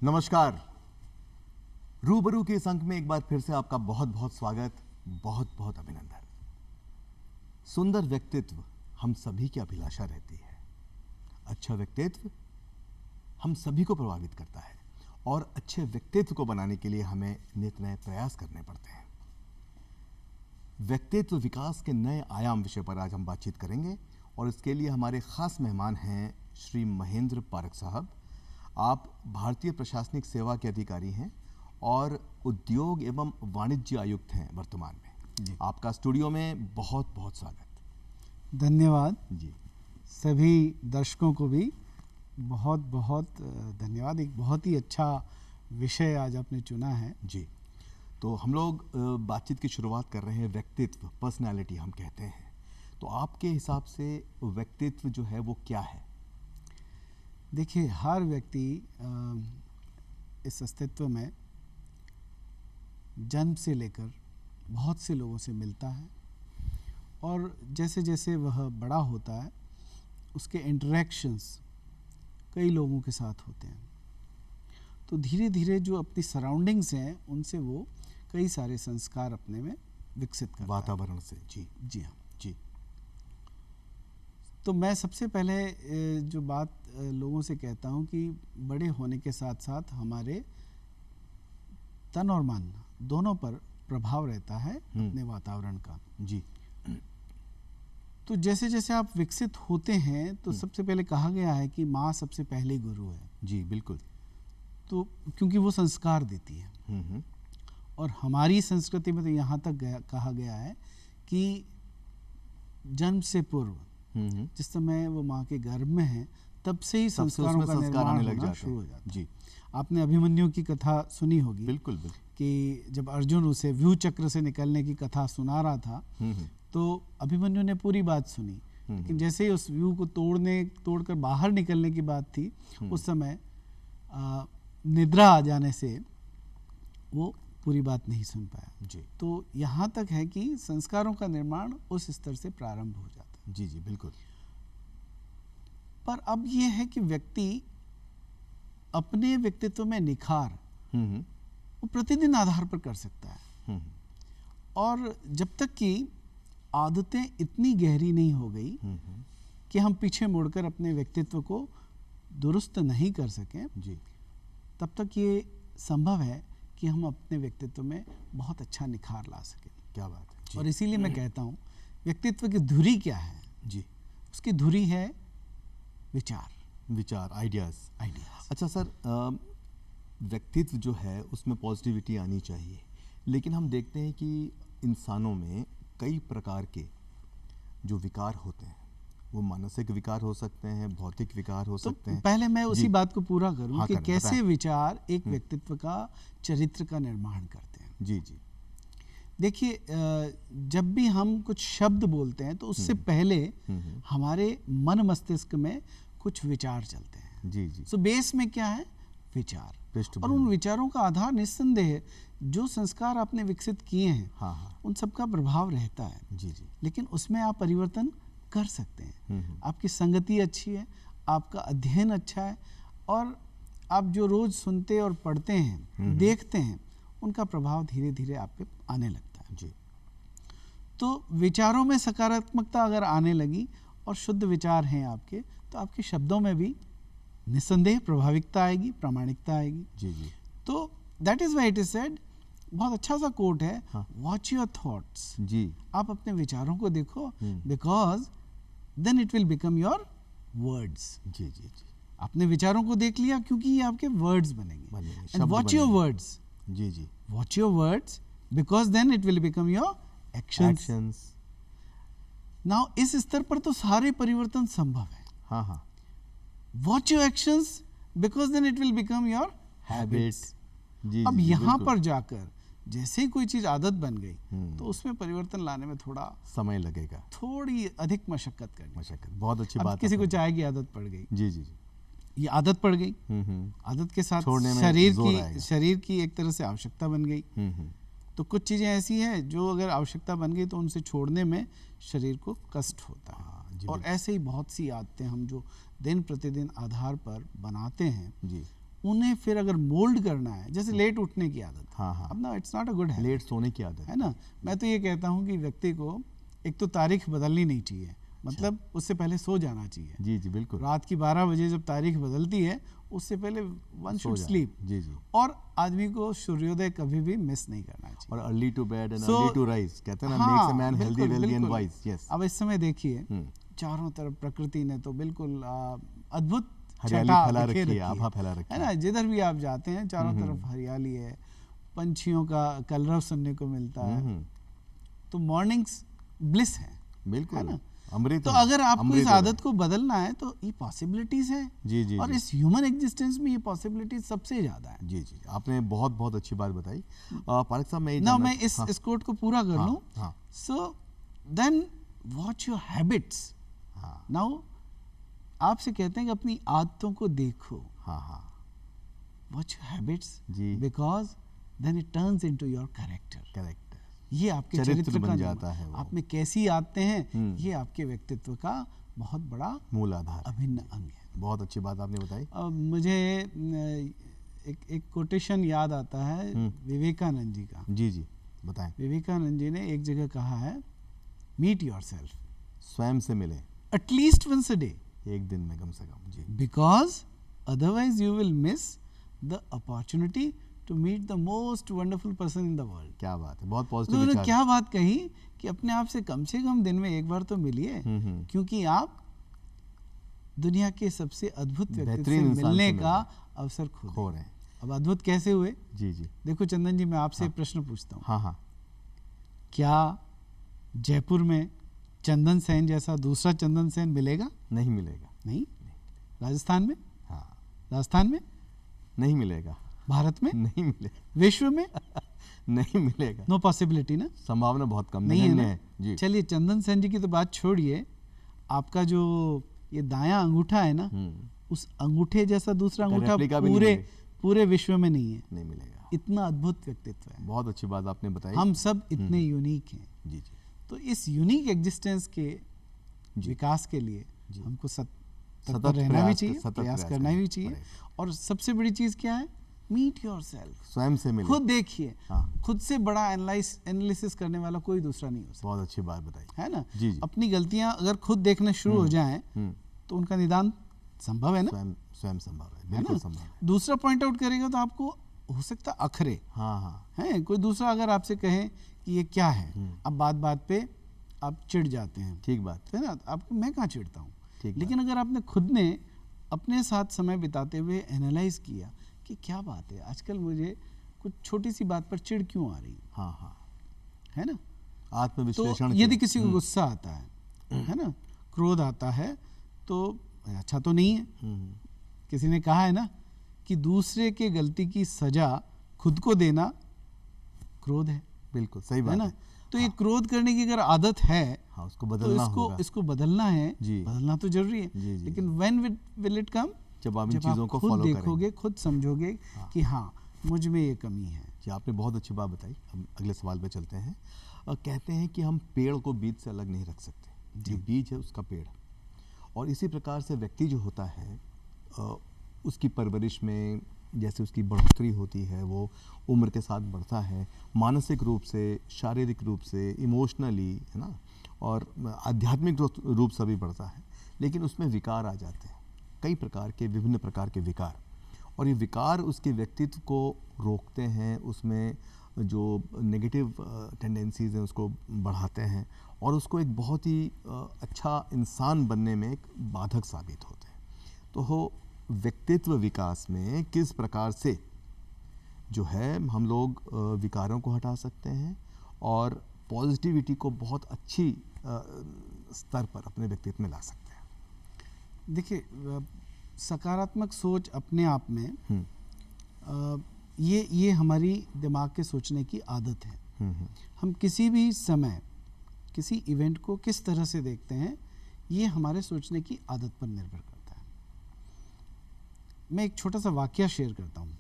नमस्कार। रूबरू के इस अंक में एक बार फिर से आपका बहुत बहुत स्वागत, बहुत बहुत अभिनंदन। सुंदर व्यक्तित्व हम सभी की अभिलाषा रहती है। अच्छा व्यक्तित्व हम सभी को प्रभावित करता है और अच्छे व्यक्तित्व को बनाने के लिए हमें नित नए प्रयास करने पड़ते हैं। व्यक्तित्व विकास के नए आयाम विषय पर आज हम बातचीत करेंगे और इसके लिए हमारे खास मेहमान हैं श्री महेंद्र पारख साहब। आप भारतीय प्रशासनिक सेवा के अधिकारी हैं और उद्योग एवं वाणिज्य आयुक्त हैं वर्तमान में। आपका स्टूडियो में बहुत बहुत स्वागत। धन्यवाद जी। सभी दर्शकों को भी बहुत बहुत धन्यवाद। एक बहुत ही अच्छा विषय आज आपने चुना है। जी, तो हम लोग बातचीत की शुरुआत कर रहे हैं। व्यक्तित्व, पर्सनालिटी हम कहते हैं, तो आपके हिसाब से व्यक्तित्व जो है वो क्या है? देखिए, हर व्यक्ति इस अस्तित्व में जन्म से लेकर बहुत से लोगों से मिलता है और जैसे जैसे वह बड़ा होता है उसके इंटरेक्शंस कई लोगों के साथ होते हैं, तो धीरे धीरे जो अपनी सराउंडिंग्स हैं उनसे वो कई सारे संस्कार अपने में विकसित करता है, वातावरण से। जी जी हाँ जी। तो मैं सबसे पहले जो बात लोगों से कहता हूँ कि बड़े होने के साथ साथ हमारे तन और मन दोनों पर प्रभाव रहता है अपने वातावरण का। जी। तो जैसे जैसे आप विकसित होते हैं तो सबसे पहले कहा गया है कि माँ सबसे पहले गुरु है। जी बिल्कुल। तो क्योंकि वो संस्कार देती है और हमारी संस्कृति में तो यहाँ तक कहा गया है कि जन्म से पूर्व जिस समय वो माँ के गर्भ में है तब से ही संस्कारों का निर्माण होना शुरू हो जाता है। जी। आपने अभिमन्यु की कथा सुनी होगी। बिल्कुल बिल्कुल। कि जब अर्जुन उसे व्यूह चक्र से निकलने की कथा सुना रहा था तो अभिमन्यु ने पूरी बात सुनी, लेकिन जैसे ही उस व्यूह को तोड़कर बाहर निकलने की बात थी उस समय निद्रा आ जाने से वो पूरी बात नहीं सुन पाया। जी। तो यहाँ तक है कि संस्कारों का निर्माण उस स्तर से प्रारंभ हो जाता है। जी जी बिल्कुल। पर अब ये है कि व्यक्ति अपने व्यक्तित्व में निखार वो प्रतिदिन आधार पर कर सकता है और जब तक कि आदतें इतनी गहरी नहीं हो गई कि हम पीछे मुड़कर अपने व्यक्तित्व को दुरुस्त नहीं कर सकें, जी, तब तक ये संभव है कि हम अपने व्यक्तित्व में बहुत अच्छा निखार ला सकें। क्या बात है जी। और इसीलिए मैं कहता हूँ व्यक्तित्व की धुरी क्या है? जी, उसकी धुरी है विचार, आइडियाज। अच्छा सर, व्यक्तित्व जो है उसमें पॉजिटिविटी आनी चाहिए, लेकिन हम देखते हैं कि इंसानों में कई प्रकार के जो विकार होते हैं, वो मानसिक विकार हो सकते हैं, भौतिक विकार हो सकते हैं। पहले मैं उसी बात को पूरा करूं हाँ, कि कैसे बताएं। विचार एक व्यक्तित्व का चरित्र का निर्माण करते हैं। जी जी। देखिए, जब भी हम कुछ शब्द बोलते हैं तो उससे पहले हमारे मन मस्तिष्क में कुछ विचार चलते हैं। जी जी। सो बेस में क्या है? विचार। और उन विचारों का आधार निस्संदेह जो संस्कार आपने विकसित किए हैं, हाँ, उन सबका प्रभाव रहता है। जी जी। लेकिन उसमें आप परिवर्तन कर सकते हैं। आपकी संगति अच्छी है, आपका अध्ययन अच्छा है और आप जो रोज सुनते और पढ़ते हैं, देखते हैं, उनका प्रभाव धीरे धीरे आप पे आने लगता है। जी। तो विचारों में सकारात्मकता अगर आने लगी और शुद्ध विचार हैं आपके, तो आपके शब्दों में भी निस्संदेह प्रभाविकता आएगी, प्रामाणिकता आएगी। जी जी। तो that is why it is said, बहुत अच्छा सा कोट है, वॉच योर थॉट्स। जी। आप अपने विचारों को देखो, because then it will become your words. जी जी जी। आपने विचारों को देख लिया क्योंकि ये आपके वर्ड्स बनेंगे। And watch your words. जी जी। Watch your words because then it will become your actions. Now इस स्तर पर तो सारे परिवर्तन संभव है। हाँ। Watch your actions because then it will become your habits. जी। अब यहाँ पर जाकर जैसे ही कोई चीज आदत बन गई तो उसमें परिवर्तन लाने में थोड़ा समय लगेगा, थोड़ी अधिक मशक्कत करनी। बहुत अच्छी बात। किसी को चाय की आदत पड़ गई, जी जी, ये आदत पड़ गई, आदत के साथ शरीर की एक तरह से आवश्यकता बन गई। तो कुछ चीजें ऐसी हैं जो अगर आवश्यकता बन गई तो उनसे छोड़ने में शरीर को कष्ट होता है। और ऐसे ही बहुत सी आदतें हम जो दिन प्रतिदिन आधार पर बनाते हैं, जी, उन्हें फिर अगर मोल्ड करना है, जैसे लेट उठने की आदत, हाँ हाँ, अब ना it's not a good habit, late सोने की आदत है ना। मैं तो ये कहता हूँ कि व्यक्ति को एक तो तारीख बदलनी नहीं चाहिए, मतलब उससे पहले सो जाना चाहिए। जी जी बिल्कुल, रात की 12 बजे जब तारीख बदलती है उससे पहले वन शुड स्लीप। जी जी, और आदमी को सूर्योदय कभी भी मिस नहीं करना चाहिए। और early to bed and So, early to rise, कहते हैं ना, हाँ, मेक्स अ मैन हेल्दी बिल्कुल, वेल्दी एंड बिल्कुल। वाइज। यस, अब इस समय देखिए चारों तरफ प्रकृति ने तो बिल्कुल अद्भुत हरियाली छटा फैला बिखेर रखी है, आभा फैला रखी है ना। जिधर भी आप जाते हैं चारों तरफ हरियाली है, पंछियों का कलरव सुनने को मिलता है, तो मॉर्निंग्स ब्लिस है बिल्कुल ना। अमृत तो है, अगर आपको अमृत इस हो आदत को बदलना है तो ये पॉसिबिलिटीज है। जी जी और जी, इस ह्यूमन एग्जिस्टेंस में ये पॉसिबिलिटीज सबसे ज्यादा है। जी जी, आपने बहुत बहुत अच्छी बात बताई। पारक साहब, मैं ये ना जानना- मैं इस कोट को पूरा कर लूं। हाँ so then watch your habits. हाँ नाउ आपसे कहते हैं कि अपनी आदतों को देखो, हाँ हाँ, वॉच योर हैबिट्स, जी, because then it turns into your character. Correct, ये आपके चरित्र चरित्र बन का जाता निर्माण है वो। आप में कैसी आदतें हैं, ये आपके व्यक्तित्व का बहुत बड़ा मूल आधार है। अभिन्न अंग है। बहुत अच्छी बात आपने बताई। अब मुझे एक कोटेशन याद आता है विवेकानंद जी का। जी जी, बताएं। विवेकानंद जी ने एक जगह कहा है, मीट योरसेल्फ स्वयं से मिले एटलीस्ट वंस अ डे, एक दिन में कम से कम। जी, because otherwise you will miss the opportunity to meet the most wonderful person in the world. क्या बात है, बहुत पॉजिटिव उन्होंने विचार। क्या बात कही कि अपने आप से कम दिन में एक बार तो मिलिए, क्योंकि आप दुनिया के सबसे अद्भुत व्यक्ति से बेहतरीन इंसान मिलने से का अवसर खो रहे हैं। अब अद्भुत कैसे हुए? जी जी, देखो चंदन जी, मैं आपसे एक प्रश्न पूछता हूँ, हाँ हाँ, क्या जयपुर में चंदन सेन जैसा दूसरा चंदन सेन मिलेगा? नहीं मिलेगा। नहीं। राजस्थान में? हाँ, राजस्थान में? नहीं मिलेगा। भारत में? नहीं मिलेगा। विश्व में? नहीं मिलेगा। नो पॉसिबिलिटी ना, संभावना बहुत कम नहीं है ना। जी, चलिए चंदन सेन जी की तो बात छोड़िए, आपका जो ये दायां अंगूठा है ना, उस अंगूठे जैसा दूसरा अंगूठा रेप्लिका भी नहीं पूरे विश्व में नहीं है। नहीं मिलेगा। इतना अद्भुत व्यक्तित्व है। बहुत अच्छी बात आपने बताई। हम सब इतने यूनिक हैं। जी जी, तो इस यूनिक एग्जिस्टेंस के विकास के लिए हमको तत्पर रहना भी चाहिए, प्रयास करना भी चाहिए। और सबसे बड़ी चीज क्या है? मीट योरसेल्फ, स्वयं से मिले। खुद देखिए। हाँ, खुद से बड़ा एनालिसिस करने वाला कोई दूसरा नहीं हो सकता, बहुत अच्छी बात बताई, है ना। जी जी, अपनी गलतियां अगर खुद देखना शुरू हो जाएं तो उनका निदान संभव है ना। स्वयं संभव है, बिल्कुल संभव है। दूसरा पॉइंट आउट करेगा तो आपको हो सकता है अखरे, हाँ हाँ, है कोई दूसरा अगर आपसे कहे कि ये क्या है, अब बात पे आप चिढ़ जाते हैं, ठीक बात है ना। आपको मैं कहाँ चिढ़ता हूँ, ठीक लेकिन अगर आपने खुद ने अपने साथ समय बिताते हुए एनालाइज किया कि क्या बात है, आजकल मुझे कुछ छोटी सी बात पर चिढ़ क्यों आ रही है, हाँ हाँ, है ना। आत्मविश्लेषण तो यदि किसी को गुस्सा आता है ना, क्रोध आता है, तो अच्छा तो नहीं है। किसी ने कहा है ना कि दूसरे के गलती की सजा खुद को देना क्रोध है, बिल्कुल सही है बात ना। है। तो ये क्रोध करने की अगर आदत है, हाँ, उसको तो बदलना होगा। इसको बदलना है, जी, बदलना तो जरूरी है। जी, जी, लेकिन व्हेन विल इट कम? जब आप इन चीजों को खुद फॉलो देखोगे, खुद समझोगे कि हाँ मुझ में ये कमी है। जी, आपने बहुत अच्छी बात बताई। अब अगले सवाल पे चलते हैं। कहते हैं कि हम पेड़ को बीज से अलग नहीं रख सकते, जो बीज है उसका पेड़। और इसी प्रकार से व्यक्ति जो होता है, उसकी परवरिश में जैसे उसकी बढ़ोतरी होती है, वो उम्र के साथ बढ़ता है, मानसिक रूप से, शारीरिक रूप से, इमोशनली, है ना, और आध्यात्मिक रूप से भी बढ़ता है। लेकिन उसमें विकार आ जाते हैं, कई प्रकार के, विभिन्न प्रकार के विकार। और ये विकार उसके व्यक्तित्व को रोकते हैं, उसमें जो नेगेटिव टेंडेंसीज़ हैं उसको बढ़ाते हैं, और उसको एक बहुत ही अच्छा इंसान बनने में एक बाधक साबित होते हैं। तो हो व्यक्तित्व विकास में किस प्रकार से जो है हम लोग विकारों को हटा सकते हैं और पॉजिटिविटी को बहुत अच्छी स्तर पर अपने व्यक्तित्व में ला सकते हैं। देखिए, सकारात्मक सोच अपने आप में ये हमारी दिमाग के सोचने की आदत है। हम किसी भी समय किसी इवेंट को किस तरह से देखते हैं, ये हमारे सोचने की आदत पर निर्भर करता है। मैं एक छोटा सा वाकया शेयर करता हूँ,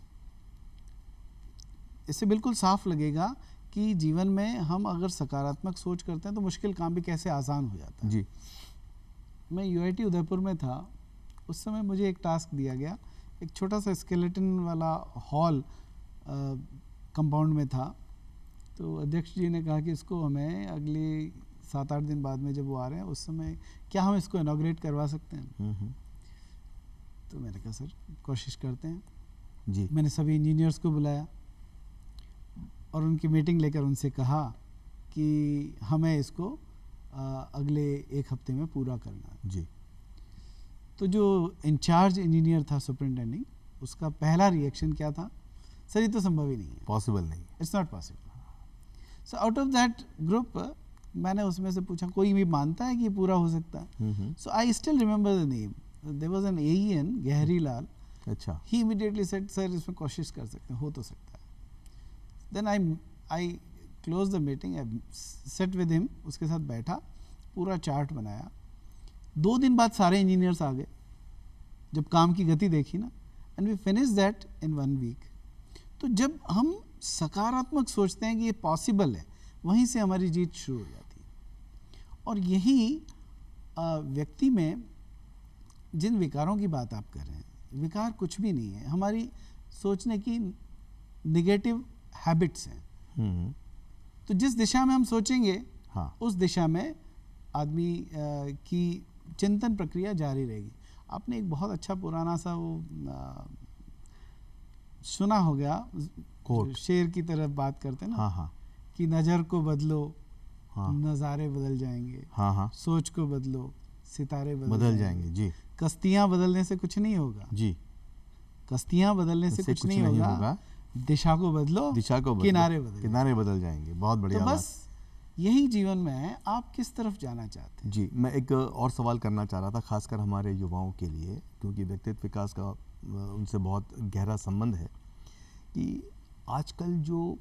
इससे बिल्कुल साफ लगेगा कि जीवन में हम अगर सकारात्मक सोच करते हैं तो मुश्किल काम भी कैसे आसान हो जाता है। जी, मैं यूआईटी उदयपुर में था, उस समय मुझे एक टास्क दिया गया, एक छोटा सा स्केलेटन वाला हॉल कंपाउंड में था। तो अध्यक्ष जी ने कहा कि इसको हमें अगले 7-8 दिन बाद में जब वो आ रहे हैं उस समय क्या हम इसको इनॉग्रेट करवा सकते हैं। तो मैंने कहा सर कोशिश करते हैं जी। मैंने सभी इंजीनियर्स को बुलाया और उनकी मीटिंग लेकर उनसे कहा कि हमें इसको अगले 1 हफ्ते में पूरा करना है जी। तो जो इंचार्ज इंजीनियर था सुपरिटेंडिंग, उसका पहला रिएक्शन क्या था, सर ये तो संभव ही नहीं है, पॉसिबल नहीं, it's not possible. So out of that group मैंने उसमें से पूछा कोई भी मानता है कि ये पूरा हो सकता है। So I still remember the name, there was an एईएन गहरी लाल। अच्छा। ही इमीडिएटली सेड सर इसमें कोशिश कर सकते हैं, हो तो सकता है। Then I close the meeting, I sat with him, उसके साथ बैठा, पूरा चार्ट बनाया। 2 दिन बाद सारे इंजीनियर्स आ गए, जब काम की गति देखी ना, and we finish that in 1 week. तो जब हम सकारात्मक सोचते हैं कि ये पॉसिबल है, वहीं से हमारी जीत शुरू हो जाती है। और यही व्यक्ति में जिन विकारों की बात आप कर रहे हैं, विकार कुछ भी नहीं है, हमारी सोचने की नेगेटिव हैबिट्स हैं। तो जिस दिशा में हम सोचेंगे, हाँ, उस दिशा में आदमी की चिंतन प्रक्रिया जारी रहेगी। आपने एक बहुत अच्छा पुराना सा वो सुना हो गया, शेर की तरफ बात करते हैं ना, हाँ हाँ, कि नज़र को बदलो, हाँ, नज़ारे बदल जाएंगे, हाँ हाँ, सोच को बदलो, सितारे बदल जाएंगे जी। कश्तियाँ बदलने से कुछ नहीं होगा जी, कश्तियाँ बदलने से कुछ नहीं होगा, दिशा को बदलो, दिशा को बदलो, किनारे बदल जाएंगे। बहुत बढ़िया। तो बस यही जीवन में है, आप किस तरफ जाना चाहते हैं। जी, मैं एक और सवाल करना चाह रहा था, खासकर हमारे युवाओं के लिए, क्योंकि व्यक्तित्व विकास का उनसे बहुत गहरा संबंध है, कि आजकल जो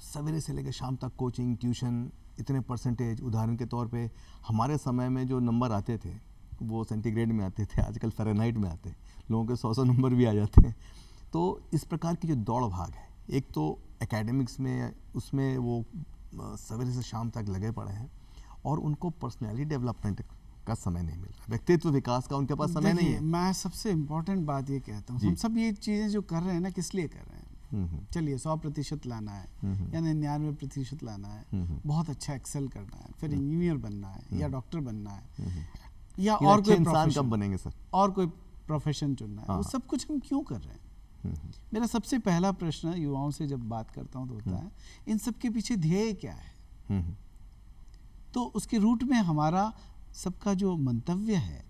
सवेरे से लेकर शाम तक कोचिंग, ट्यूशन, इतने परसेंटेज, उदाहरण के तौर पे हमारे समय में जो नंबर आते थे वो सेंटीग्रेड में आते थे, आजकल फ़ारेनहाइट में आते हैं, लोगों के 100 नंबर भी आ जाते हैं। तो इस प्रकार की जो दौड़ भाग है, एक तो एकेडमिक्स में, उसमें वो सवेरे से शाम तक लगे पड़े हैं, और उनको पर्सनैलिटी डेवलपमेंट का समय नहीं मिल रहा, व्यक्तित्व विकास का उनके पास समय नहीं है। मैं सबसे इम्पोर्टेंट बात ये कहता हूँ, हम सब ये चीज़ें जो कर रहे हैं ना, किस लिए कर रहे हैं। चलिए 100% लाना है या 99% लाना है, बहुत अच्छा एक्सेल करना है, फिर इंजीनियर बनना है या डॉक्टर बनना है, या और कोई इंसान कब बनेंगे सर, और कोई प्रोफेशन चुनना है, वो सब कुछ हम क्यों कर रहे हैं। मेरा सबसे पहला प्रश्न युवाओं से जब बात करता हूँ तो होता है, इन सब के पीछे ध्येय क्या है। तो उसके रूट में हमारा सबका जो मंतव्य है,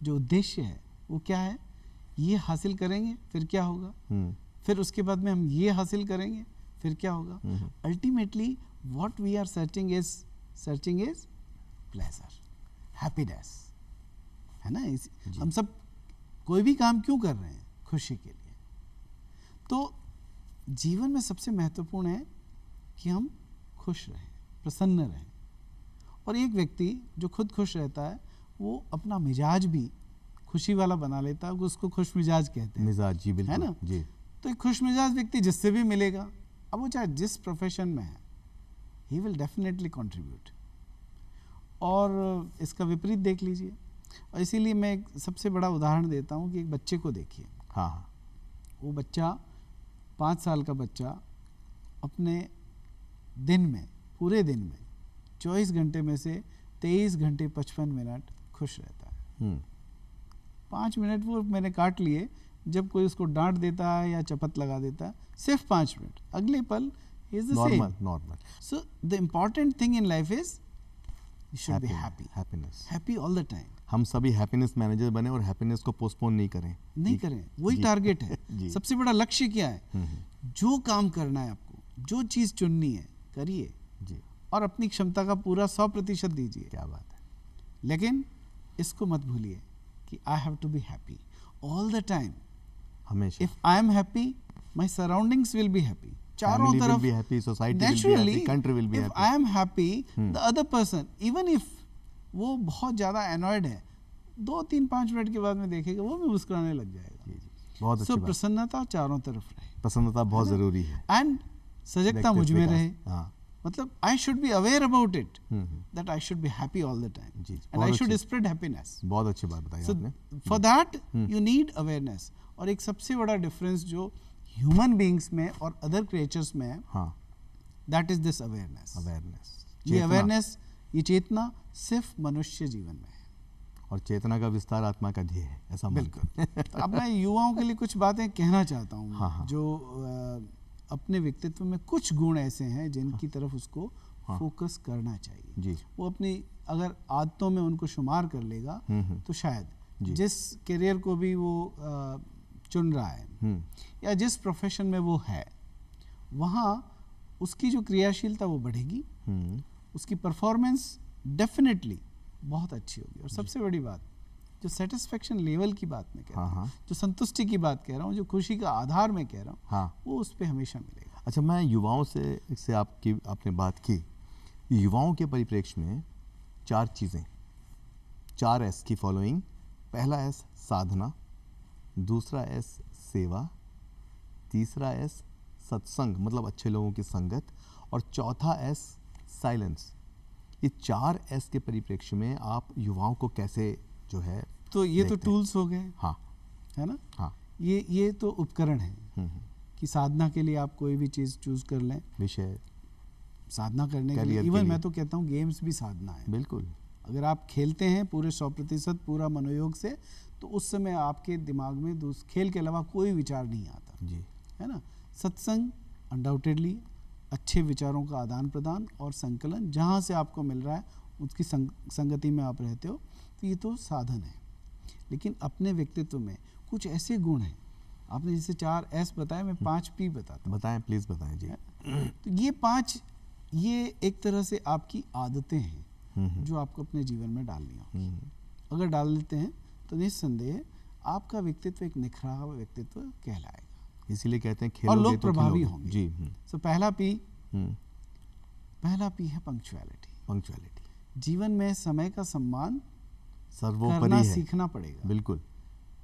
जो उद्देश्य है, वो क्या है। ये हासिल करेंगे फिर क्या होगा, फिर उसके बाद में हम ये हासिल करेंगे फिर क्या होगा। Ultimately what we are searching is pleasure, happiness, है ना। हम सब कोई भी काम क्यों कर रहे हैं, खुशी के लिए। तो जीवन में सबसे महत्वपूर्ण है कि हम खुश रहें, प्रसन्न रहें। और एक व्यक्ति जो खुद खुश रहता है, वो अपना मिजाज भी खुशी वाला बना लेता है, उसको खुश मिजाज कहते हैं। मिजाज, जी बिल्कुल, है ना जी। तो एक खुश मिजाज व्यक्ति जिससे भी मिलेगा, अब वो चाहे जिस प्रोफेशन में है, ही विल डेफिनेटली कंट्रीब्यूट। और इसका विपरीत देख लीजिए, और इसीलिए मैं एक सबसे बड़ा उदाहरण देता हूँ कि एक बच्चे को देखिए। हाँ, वो बच्चा 5 साल का बच्चा अपने दिन में, पूरे दिन में 24 घंटे में से 23 घंटे 55 मिनट खुश रहता है। 5 मिनट वो मैंने काट लिए, जब कोई उसको डांट देता है या चपत लगा देता है, सिर्फ 5 मिनट, अगले पल he is the same. Normal. So the important thing in life is you should be happy. Happy all the time. हम सभी हैप्पीनेस मैनेजर बने और हैप्पीनेस को पोस्टपोन नहीं करें। वही टारगेट है। सबसे बड़ा लक्ष्य क्या है, जो काम करना है आपको, जो चीज़ चुननी है, करिए जी, और अपनी क्षमता का पूरा 100% दीजिए। क्या बात है। लेकिन इसको मत भूलिए कि I have to be happy all the time, हमेशा। If I am happy, my surroundings will be happy, चारों तरफ will be happy, society will be happy, country will be happy. If I am happy, the other person, even if वो बहुत ज़्यादा annoyed है, 2-3-5 minute के बाद में देखेगा, वो भी मुस्कुराने लग जाएगा। जी, बहुत अच्छी बात। प्रसन्नता चारों तरफ रहे, प्रसन्नता बहुत जरूरी है, एंड सजगता मुझ में रहे। मतलब I should be aware about it, that I should be happy all the time, and I should spread happiness. बहुत अच्छी बात बताई आपने। For that you need awareness, और एक सबसे बड़ा डिफरेंस जो ह्यूमन बीइंग्स में और अदर क्रिएचर्स में है, हाँ, that is this awareness. Awareness, ये अवेयरनेस, ये चेतना सिर्फ मनुष्य जीवन में है। और चेतना का विस्तार आत्मा का ध्येय है, ऐसा बिल्कुल। तो अब मैं युवाओं के लिए कुछ बातें कहना चाहता हूँ, हाँ, हाँ। जो अपने व्यक्तित्व में कुछ गुण ऐसे हैं जिनकी तरफ उसको हाँ। फोकस करना चाहिए। जी, वो अपनी अगर आदतों में उनको शुमार कर लेगा तो शायद जी। जिस करियर को भी वो चुन रहा है या जिस प्रोफेशन में वो है, वहाँ उसकी जो क्रियाशीलता वो बढ़ेगी, उसकी परफॉर्मेंस डेफिनेटली बहुत अच्छी होगी। और सबसे बड़ी बात, जो सेटिस्फेक्शन लेवल की बात मैं कह रहा हूँ, जो संतुष्टि की बात कह रहा हूँ, जो खुशी का आधार मैं कह रहा हूँ, हाँ, वो उस पर हमेशा मिलेगा। अच्छा, मैं युवाओं से आपने बात की, युवाओं के परिप्रेक्ष्य में 4 चीज़ें, 4 एस की फॉलोइंग। पहला एस साधना, दूसरा एस सेवा, तीसरा एस सत्संग मतलब अच्छे लोगों की संगत, और चौथा एस साइलेंस। ये 4 एस के परिप्रेक्ष्य में आप युवाओं को कैसे जो है, तो ये तो देखते हैं? टूल्स हो गए, हाँ, है ना? हाँ, ये तो उपकरण है कि साधना के लिए आप कोई भी चीज़ चूज कर लें, विषय, साधना करने के लिए। करियर के इवन लिए। मैं तो कहता हूँ गेम्स भी साधना है। बिल्कुल, अगर आप खेलते हैं पूरे 100% पूरा मनोयोग से, तो उस समय आपके दिमाग में खेल के अलावा कोई विचार नहीं आता, जी, है ना? सत्संग अनडाउटेडली अच्छे विचारों का आदान प्रदान और संकलन, जहाँ से आपको मिल रहा है उसकी संगति में आप रहते हो, तो ये तो साधन है। लेकिन अपने व्यक्तित्व में कुछ ऐसे गुण हैं, आपने जैसे 4 एस बताया, मैं 5 पी बताता हूँ। बताएं, प्लीज़ बताएं जी। तो ये 5, ये एक तरह से आपकी आदतें हैं जो आपको अपने जीवन में डालनी होगी। अगर डाल लेते हैं तो निस्संदेह आपका व्यक्तित्व एक निखरा हुआ व्यक्तित्व कहलाएगा, इसीलिए कहते हैं और खेलोगे लोग तो प्रभावी खिलोगे। होंगे। जी, तो पहला पी है पंक्चुअलिटी। पंक्चुअलिटी जीवन में समय का सम्मान सर्वोपरि करना है, सीखना पड़ेगा। बिल्कुल,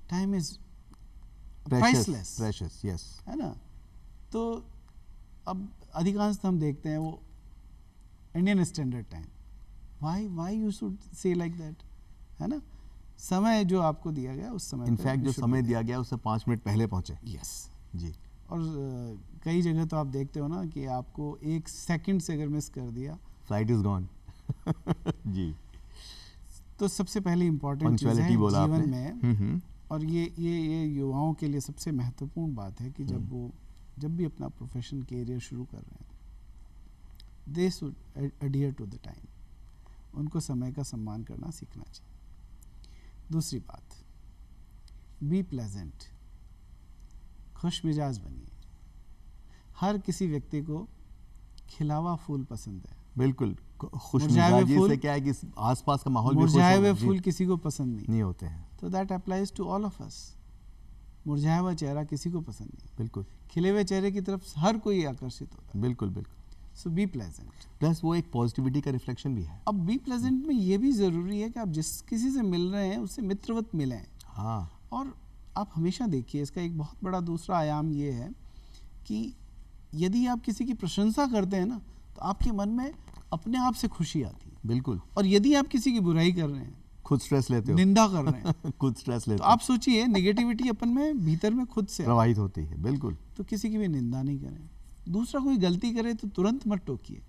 time is precious, priceless, yes, है ना? तो अब अधिकांश हम देखते हैं वो Indian standard time, why you should say like that, है ना? समय जो आपको दिया गया उस समय, इनफैक्ट जो समय दिया गया उससे 5 मिनट पहले पहुंचे। यस। जी, और कई जगह तो आप देखते हो ना कि आपको 1 सेकंड से अगर मिस कर दिया, फ्लाइट इज गॉन। जी, तो सबसे पहले इम्पोर्टेंट चीज़ है पंक्चुअलिटी बोला जीवन आपने। में। और ये युवाओं के लिए सबसे महत्वपूर्ण बात है कि जब भी अपना प्रोफेशन कैरियर शुरू कर रहे हैं, they should adhere to the time, उनको समय का सम्मान करना सीखना चाहिए। दूसरी बात, बी प्लेजेंट, खुश मिजाज बनिए। हर किसी व्यक्ति को खिलावा फूल पसंद है, बिल्कुल, मुरझाए हुए खुशमिजाजी फूल, से क्या है कि आसपास का माहौल भी खुश मुरझाए हुए हो, जी, फूल किसी को पसंद नहीं होते हैं। तो that applies to all of us. मुरझाया हुआ चेहरा किसी को पसंद नहीं, बिल्कुल, खिले हुए चेहरे की तरफ हर कोई आकर्षित होता है। बिल्कुल, बिल्कुल। सो बी प्लेजेंट। प्लस वो एक पॉजिटिविटी का रिफ्लेक्शन भी है। अब बी प्लेजेंट में ये भी ज़रूरी है कि आप जिस किसी से मिल रहे हैं उससे मित्रवत मिलें। हाँ, और आप हमेशा देखिए, इसका एक बहुत बड़ा दूसरा आयाम ये है कि यदि आप किसी की प्रशंसा करते हैं ना, तो आपके मन में अपने आप से खुशी आती है। बिल्कुल। और यदि आप किसी की बुराई कर रहे हैं, खुद स्ट्रेस लेते हो, निंदा कर रहे हैं, खुद स्ट्रेस लेते तो हो, आप सोचिए नेगेटिविटी अपन में भीतर में खुद से प्रवाहित होती है। बिल्कुल, तो किसी की भी निंदा नहीं करें। दूसरा कोई गलती करे तो तुरंत मत टोकिए,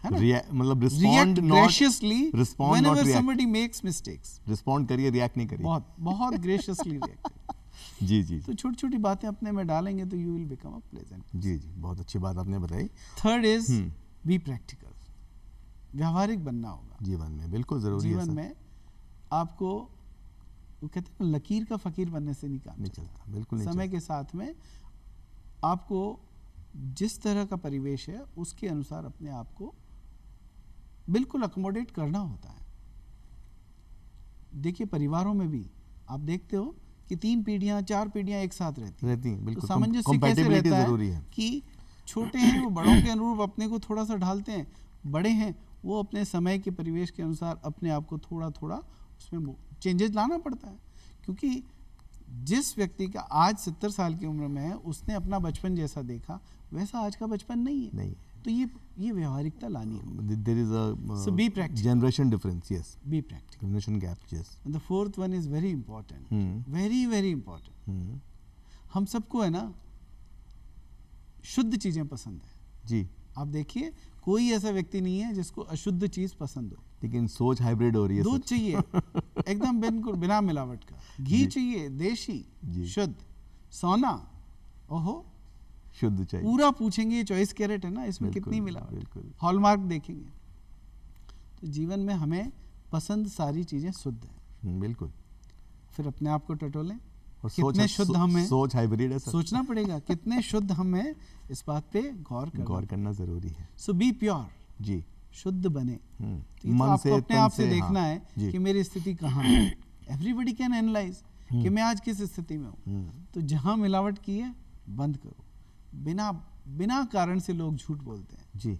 है ना? मतलब React respond graciously respond, not whenever react. somebody makes mistakes. Respond करिए, रिएक्ट नहीं करिए। बहुत बहुत graciously react करिए। जी, जी, तो छोटी छोटी बातें अपने में डालेंगे तो you will become a pleasant. जी, जी, बहुत अच्छी बात आपने बताई। Third is be practical. व्यावहारिक बनना होगा जीवन में, बिल्कुल जरूरी है। जीवन में आपको, वो कहते हैं ना, लकीर का फकीर बनने से नहीं काम नहीं चलता, बिल्कुल नहीं समय चलता। के साथ में आपको जिस तरह का परिवेश है उसके अनुसार अपने आप को बिल्कुल अकोमोडेट करना होता है। देखिए परिवारों में भी आप देखते हो कि 3 पीढ़ियां 4 पीढ़ियां एक साथ रहती रहती हैं, तो बिल्कुल। सामंजस्य कैसे compatibility रहता जरूरी है है। कि छोटे हैं वो बड़ों के अनुरूप अपने को थोड़ा सा ढालते हैं, बड़े हैं वो अपने समय के परिवेश के अनुसार अपने आप को थोड़ा थोड़ा उसमें चेंजेस लाना पड़ता है। क्योंकि जिस व्यक्ति का आज 70 साल की उम्र में है उसने अपना बचपन जैसा देखा वैसा आज का बचपन नहीं है। नहीं, तो ये व्यवहारिकता लानी है। There is a So be practical. Generation difference, yes, be practical. Generation gap, yes. And the fourth one is very important. Hmm. Very, very important. हम सबको है ना शुद्ध चीजें पसंद है जी। आप देखिए कोई ऐसा व्यक्ति नहीं है जिसको अशुद्ध चीज पसंद हो। लेकिन सोच हाइब्रिड हो रही है। दूध चाहिए एकदम बिल्कुल बिना मिलावट का, घी चाहिए देशी शुद्ध, सोना ओहो शुद्ध चाहिए। पूरा पूछेंगे 24 कैरेट है ना, इसमें कितनी मिलावट, हॉलमार्क देखेंगे। तो जीवन में हमें पसंद सारी चीजें शुद्ध है। बिल्कुल। फिर अपने आप को टटोलें और कितने शुद्ध हम हैं। सोच हाइब्रिड है सर। सोचना पड़ेगा कितने शुद्ध हम हैं, इस बात पे गौर करना जरूरी है। सो बी प्योर जी, शुद्ध बने। तो मन आपको से, अपने आप से हाँ, देखना है कि मेरी स्थिति कहाँ है। एवरीबडी कैन एनालाइज कि मैं आज किस स्थिति में हूँ। तो जहाँ मिलावट की है बंद करो। बिना कारण से लोग झूठ बोलते हैं जी।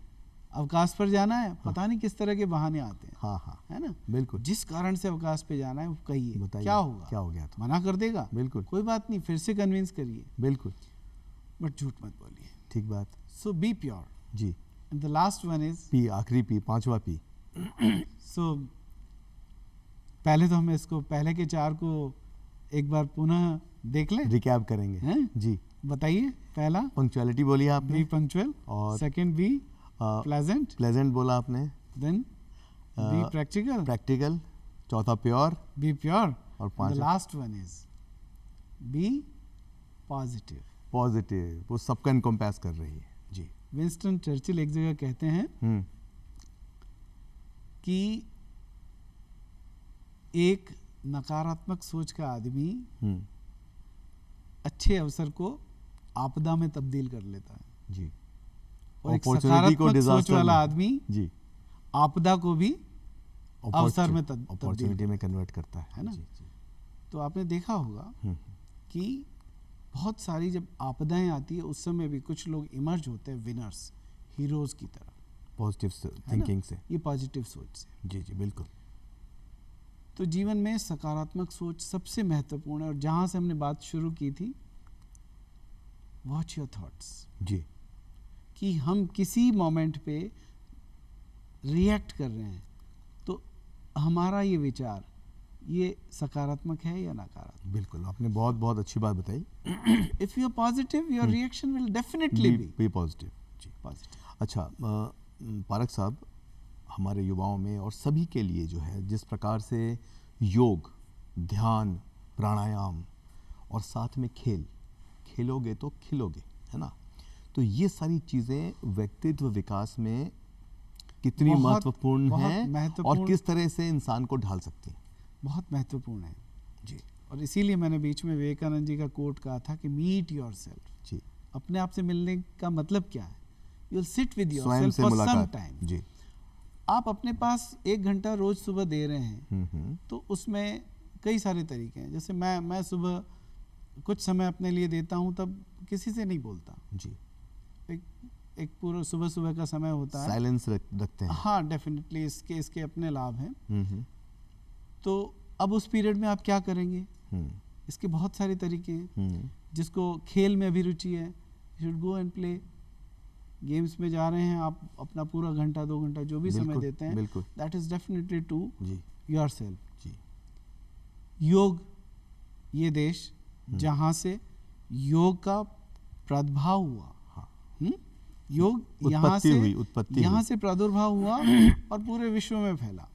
अवकाश पर जाना है, पता नहीं किस तरह के बहाने आते हैं। हाँ, है ना, बिल्कुल। जिस कारण से अवकाश पे जाना है वो कहिए, क्या होगा, क्या हो गया तो मना कर देगा, बिल्कुल कोई बात नहीं, फिर से कन्विंस करिए, बिल्कुल, बट झूठ मत बोलिए। ठीक बात। सो बी प्योर जी। And the last one is P, आखिरी पी, पांचवा पी। सो पहले तो हम इसको पहले के 4 को एक बार पुनः देख लें, रिकैप करेंगे हैं? जी। बताइए। पहला पंक्चुअलिटी बोली आपने, बी पंक्चुअल, और सेकंड बी प्लेजेंट बोला आपने, देन बी प्रैक्टिकल, चौथा प्योर, बी प्योर, और द पांचवा last one is be positive. वो सबका इनकम्पास कर रही है जी। विंस्टन चर्चिल एक जगह कहते हैं कि एक नकारात्मक सोच का आदमी अच्छे अवसर को आपदा में तब्दील कर लेता है जी, और एक सकारात्मक सोच वाला आदमी जी आपदा को भी अवसर में अपॉर्चुनिटी में कन्वर्ट करता है ना। तो आपने देखा होगा कि बहुत सारी जब आपदाएं आती है उस समय भी कुछ लोग इमर्ज होते हैं विनर्स, हीरोज की तरह, पॉजिटिव थिंकिंग से, ये पॉजिटिव सोच से। जी जी बिल्कुल। तो जीवन में सकारात्मक सोच सबसे महत्वपूर्ण है। और जहां से हमने बात शुरू की थी, वॉच योर थॉट्स जी, कि हम किसी मोमेंट पे रिएक्ट कर रहे हैं तो हमारा ये विचार ये सकारात्मक है या नकारात्मक। बिल्कुल, आपने बहुत बहुत अच्छी बात बताई। If you are positive your reaction will definitely be positive जी, पॉजिटिव। अच्छा पारक साहब, हमारे युवाओं में और सभी के लिए जो है, जिस प्रकार से योग, ध्यान, प्राणायाम और साथ में खेलोगे तो खिलोगे, है ना, तो ये सारी चीज़ें व्यक्तित्व विकास में कितनी महत्वपूर्ण हैं और किस तरह से इंसान को ढाल सकती हैं। बहुत महत्वपूर्ण है जी। और इसीलिए मैंने बीच में विवेकानंद जी का कोट कहा था कि मीट योरसेल्फ जी। अपने आप से मिलने का मतलब क्या है, you will sit with yourself for some time जी। आप अपने पास 1 घंटा रोज सुबह दे रहे हैं तो उसमें कई सारे तरीके हैं। जैसे मैं सुबह कुछ समय अपने लिए देता हूं, तब किसी से नहीं बोलता जी। एक पूरा सुबह का समय होता है, साइलेंस रखते हैं। हाँ डेफिनेटली, इसके अपने लाभ हैं। तो अब उस पीरियड में आप क्या करेंगे, इसके बहुत सारे तरीके हैं। जिसको खेल में भी रुचि है, you should go and play. Games में जा रहे हैं आप, अपना पूरा 1 घंटा 2 घंटा जो भी समय देते हैं, that is definitely to yourself जी। योग, ये देश जहां से योग का प्रादुर्भाव हुआ, योग यहाँ से प्रादुर्भाव हुआ और पूरे विश्व में फैला।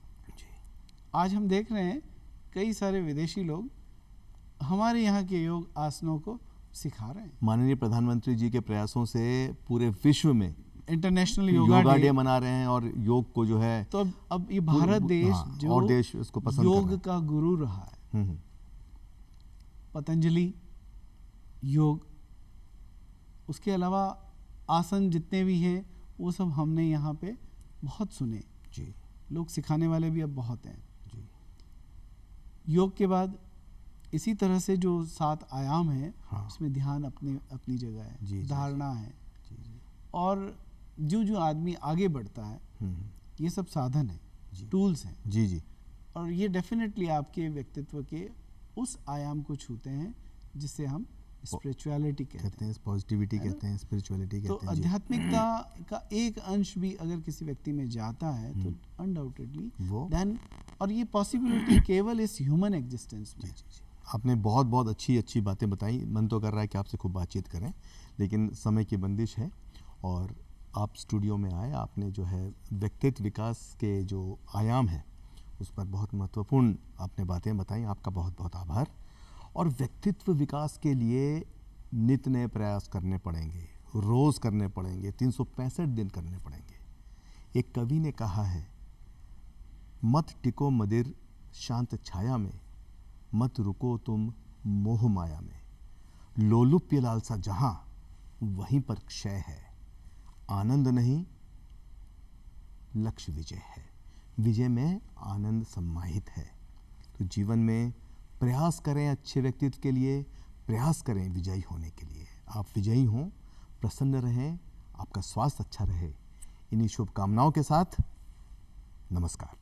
आज हम देख रहे हैं कई सारे विदेशी लोग हमारे यहाँ के योग आसनों को सिखा रहे हैं। माननीय प्रधानमंत्री जी के प्रयासों से पूरे विश्व में इंटरनेशनल योगा डे मना रहे हैं और योग को जो है, तो अब ये भारत देश जो और देश इसको पसंद योग का गुरु रहा है, पतंजलि योग, उसके अलावा आसन जितने भी हैं वो सब हमने यहाँ पे बहुत सुने जी। लोग सिखाने वाले भी अब बहुत हैं जी। योग के बाद इसी तरह से जो 7 आयाम है, उसमें ध्यान अपनी जगह है जी, धारणा है जी। और जो आदमी आगे बढ़ता है, ये सब साधन है, टूल्स हैं जी जी। और ये डेफिनेटली आपके व्यक्तित्व के उस आयाम को छूते हैं जिससे हम स्पिरिचुअलिटी कहते हैं, पॉजिटिविटी कहते हैं, स्पिरिचुअलिटी कहते हैं। तो आध्यात्मिकता का एक अंश भी अगर किसी व्यक्ति में जाता है तो अनडाउटेडली देन, और ये पॉसिबिलिटी केवल इस ह्यूमन एग्जिस्टेंस में, आपने बहुत बहुत अच्छी अच्छी बातें बताई। मन तो कर रहा है कि आपसे खूब बातचीत करें, लेकिन समय की बंदिश है। और आप स्टूडियो में आए, आपने जो है व्यक्तित्व विकास के जो आयाम हैं उस पर बहुत महत्वपूर्ण आपने बातें बताई। आपका बहुत बहुत आभार। और व्यक्तित्व विकास के लिए नित नए प्रयास करने पड़ेंगे, रोज़ करने पड़ेंगे, 365 दिन करने पड़ेंगे। एक कवि ने कहा है, मत टिको मदिर शांत छाया में, मत रुको तुम मोह माया में। लोलुप्य लालसा जहां, वहीं पर क्षय है। आनंद नहीं, लक्ष्य विजय है। विजय में आनंद सम्माहित है। तो जीवन में प्रयास करें अच्छे व्यक्तित्व के लिए, प्रयास करें विजयी होने के लिए। आप विजयी हों, प्रसन्न रहें, आपका स्वास्थ्य अच्छा रहे। इन्हीं शुभकामनाओं के साथ नमस्कार।